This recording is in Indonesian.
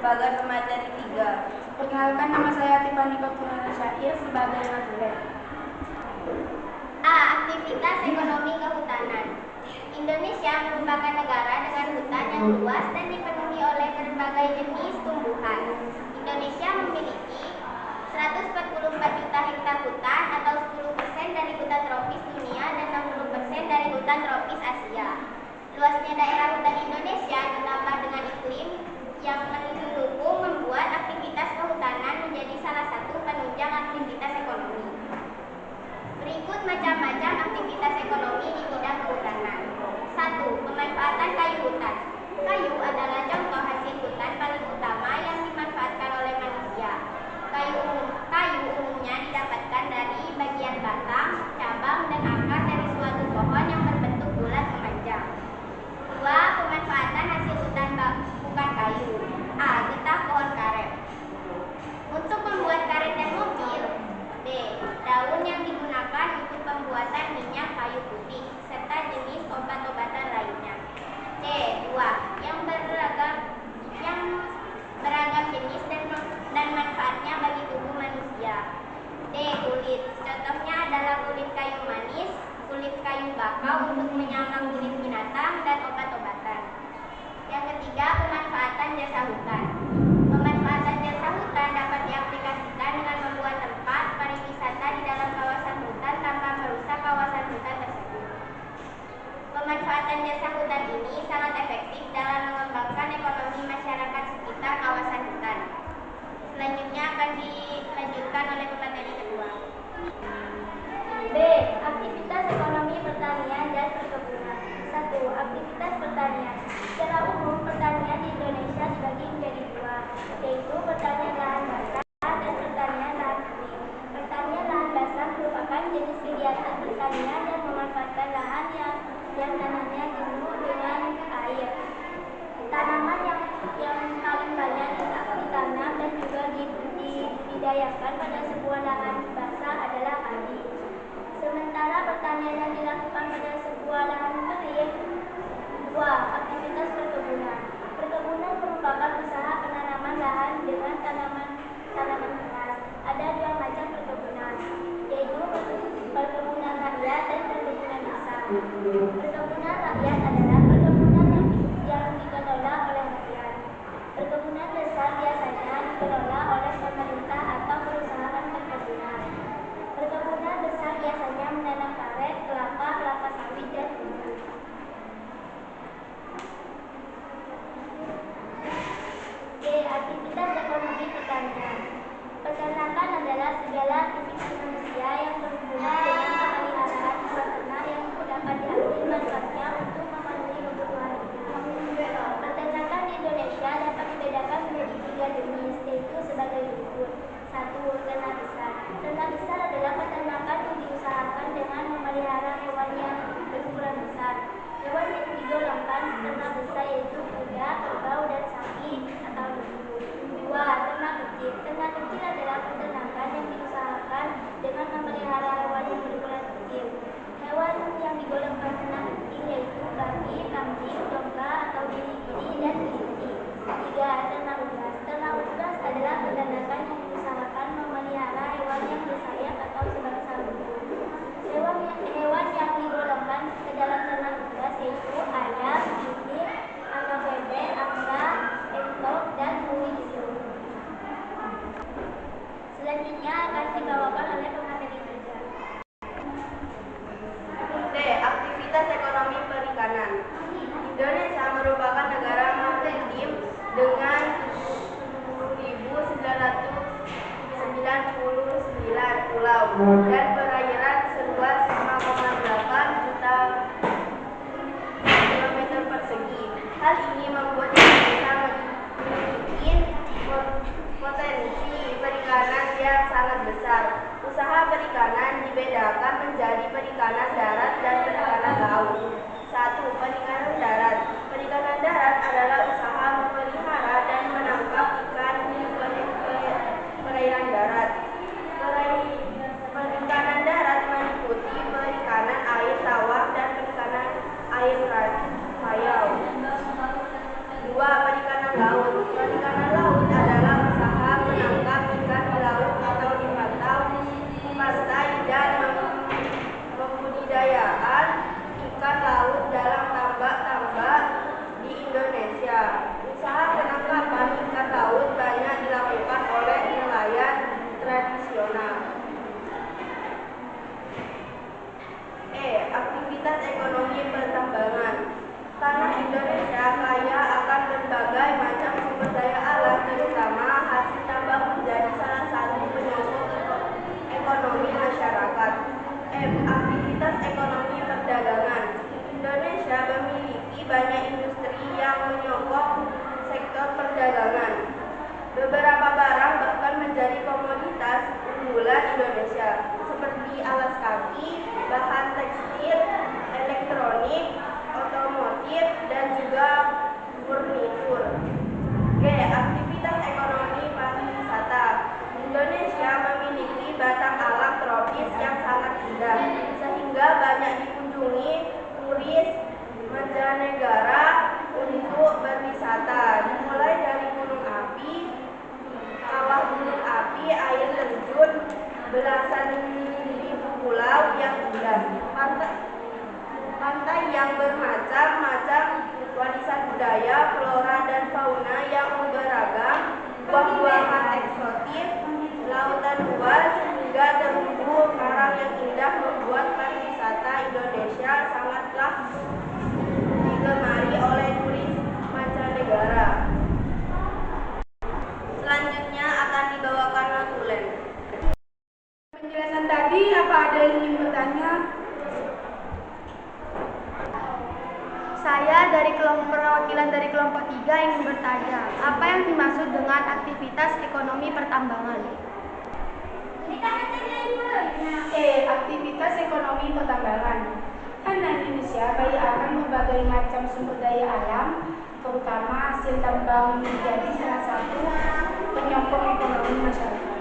sebagai pemateri 3. Perkenalkan, nama saya Tiffany Koturana Syair sebagai moderator. A. Aktivitas ekonomi kehutanan. Indonesia merupakan negara dengan hutan yang luas dan dipenuhi oleh berbagai jenis tumbuhan. Indonesia memiliki 144 juta hektar hutan atau 10% dari hutan tropis dunia dan 60% dari hutan tropis Asia. Luasnya daerah hutan Indonesia ditambah dengan iklim yang mendukung membuat aktivitas kehutanan menjadi salah satu penunjang aktivitas ekonomi. Berikut macam-macam aktivitas ekonomi di bidang kehutanan. 1. Pemanfaatan kayu hutan. Kayu adalah contoh hasil hutan paling utama yang dimanfaatkan oleh manusia. Kayu umumnya didapatkan dari bagian batang, cabang, dan akar dari suatu pohon yang berbentuk bulat memanjang. 2. Pemanfaatan hasil hutan bukan kayu. A. Getah pohon karet. Untuk membuat karet dan mobil. B. Daun yang digunakan untuk pembuatan minyak kayu putih serta jenis obat-obatan lainnya. C. Buah yang beragam jenis dan manfaatnya bagi tubuh manusia. D. Kulit. Contohnya adalah kulit kayu manis, kulit kayu bakau untuk menyamar kulit binatang, dan obat-obatan. Yang ketiga, pemanfaatan jasa hutan. Pemanfaatan jasa hutan dapat diaplikasikan dengan membuat tempat pariwisata di dalam kawasan hutan tanpa merusak kawasan hutan tersebut. Pemanfaatan jasa hutan ini sangat efektif dalam mengembangkan ekonomi masyarakat sekitar kawasan hutan. Selanjutnya akan dilanjutkan oleh pemateri kedua. B. Aktivitas ekonomi pertanian dan perkebunan. 1. Aktivitas pertanian. Secara umum, pertanian di Indonesia dibagi menjadi dua, yaitu pertanian lahan basah dan pertanian lahan kering. Pertanian lahan basah merupakan jenis kegiatan pertanian yang memanfaatkan lahan yang tanahnya jenuh dengan air. Tanaman yang paling banyak ditanam dan juga dibudidayakan pada sebuah lahan basah adalah padi. Sementara pertanian yang dilakukan pada sebuah lahan kering. 2. Aktivitas perkebunan. Perkebunan merupakan usaha penanaman lahan dengan tanaman hias. Ada dua macam perkebunan, yaitu perkebunan rakyat dan perkebunan desa. Perkebunan rakyat adalah perkebunan yang dikelola oleh rakyat. Perkebunan desa biasanya dikelola oleh pemerintah atau perusahaan perkebunan. Perkebunan besar biasanya menanam karet, kelapa sawit, dan tebu. D. Aktivitas ekonomi pertanian. Peternakan adalah segala aktivitas manusia yang berhubungan dengan pemeliharaan hewan ternak yang dapat diambil manfaatnya untuk memenuhi kebutuhan hidup. Peternakan di Indonesia dapat dibedakan menjadi 3 jenis, yaitu sebagai berikut. 1. Ternak besar. Ternak besar adalah peternakan yang diusahakan dengan memelihara hewan yang berukuran besar. Hewan yang digolongkan ternak besar yaitu kuda, kerbau, dan sapi atau lembu. 2. Ternak kecil. Ternak kecil adalah peternakan yang diusahakan dengan memelihara hewan yang berukuran kecil. Hewan yang digolongkan ternak kecil yaitu babi, kambing, domba atau biri-biri, dan kelinci. 3. Ternak unggas. Ternak unggas adalah peternakan yang diusahakan memelihara hewan yang bersayap atau sebangsa burung. Hewan yang digolongkan ke dalam ternak unggas yaitu ayam, kucing, angsa bebek, angsa, entok, dan burung. Selanjutnya akan dibawakan oleh pemateri kerja. D. Aktivitas ekonomi perikanan. Indonesia merupakan negara maritim dengan 10.999 pulau dan perairan seluas 5,8 juta kilometer persegi. Hal ini membuat Indonesia memiliki potensi perikanan yang sangat besar. Usaha perikanan dibedakan menjadi perikanan darat dan perikanan laut. 1. Perikanan darat. Perikanan darat adalah usaha memelihara dan menangkap ikan di perairan darat. Perikanan darat meliputi perikanan air tawar dan perikanan air payau. 2. Perikanan laut. Perikanan laut banyak industri yang menyokong sektor perdagangan. Beberapa barang bahkan menjadi komoditas unggulan Indonesia, seperti alas kaki, bahan tekstil, elektronik, otomotif, dan juga furnitur. G. Aktivitas ekonomi pariwisata. Indonesia memiliki batang alam tropis yang sangat indah, sehingga banyak dikunjungi turis mancanegara untuk berwisata. Dimulai dari gunung api, kawah gunung api, air terjun, belasan ribu pulau yang indah, pantai yang bermacam-macam, warisan budaya, flora dan fauna yang beragam, buah-buahan eksotis, lautan luas, hingga terumbu karang yang indah membuat pariwisata Indonesia sangatlah digemari oleh turis mancanegara. Selanjutnya akan dibawakan Tulen. Penjelasan tadi, apa ada yang ingin bertanya? Saya dari perwakilan dari kelompok 3 ingin bertanya, apa yang dimaksud dengan aktivitas ekonomi pertambangan? Aktivitas ekonomi pertambangan. Karena Indonesia kaya akan berbagai macam sumber daya alam, terutama hasil tambang menjadi salah satu penyokong ekonomi masyarakat.